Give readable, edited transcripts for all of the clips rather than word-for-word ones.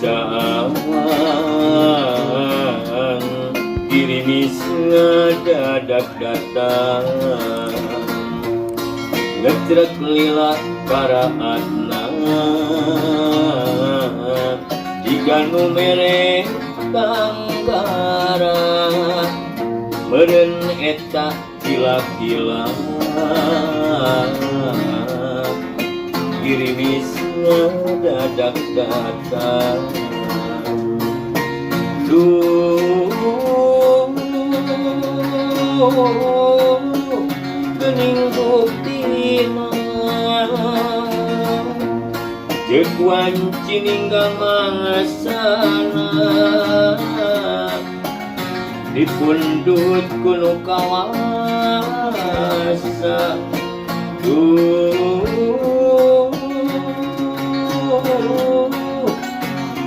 Saang dirimis ngadadak datang ngecrek lila paraatna jika nu mere kanggara meureun eta kila-kila dirimis ngadadak datang gening buktina jeung wanci ninggal mangasana dipundut kuno kawasa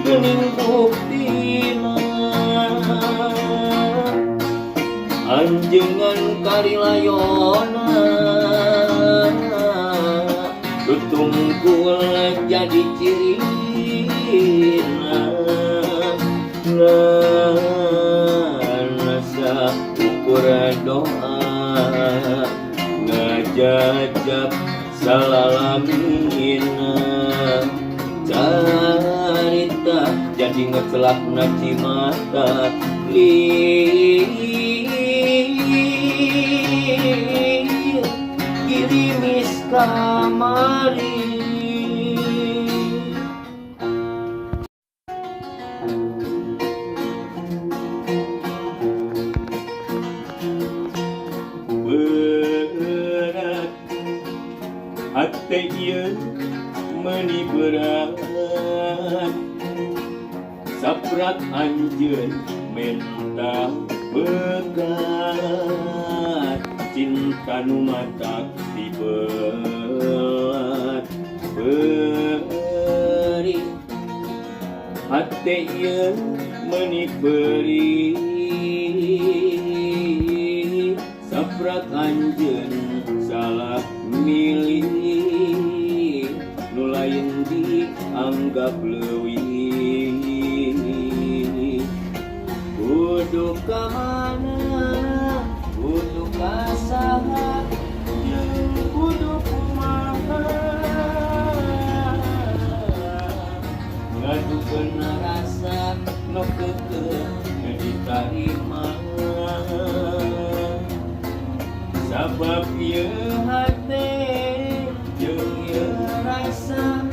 gening buktina anjengan karilayona tutungkul jadi cirina nasa ukuran doa ngajajab salalamina carita jadi ngecelak naci mata kirimis kamari berat hati ieu meuni berat saprak anjeun menta bekat cinta nu matak dibelat beri hati ieu meuni beri saprak anjeun salah milih nu lain dianggap leuwih kudu ka mana kudu ka saha jeung kudu kumaha ngadukeun rasa nu keukeuh ditarima sabab ieu hate jeung ieu rasa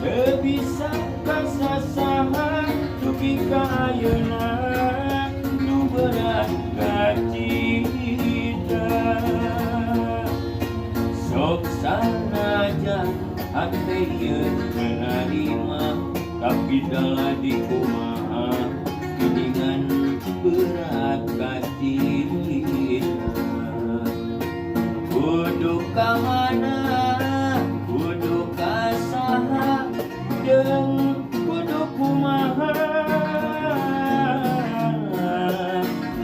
teu bisa kasasahan dugi ka ayeuna nu berat kacita sok sanajan hate ieu menerima tapi dalah di kumaha geningan berat kacita kudu ka mana kudu ka saha jeung kudu kumaha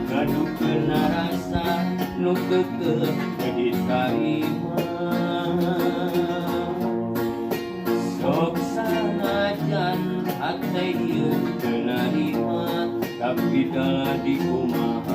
ngadukeun rasa nu keukeuh ditarima sok sanajan hate ieu teu narima tapi dalah di kumaha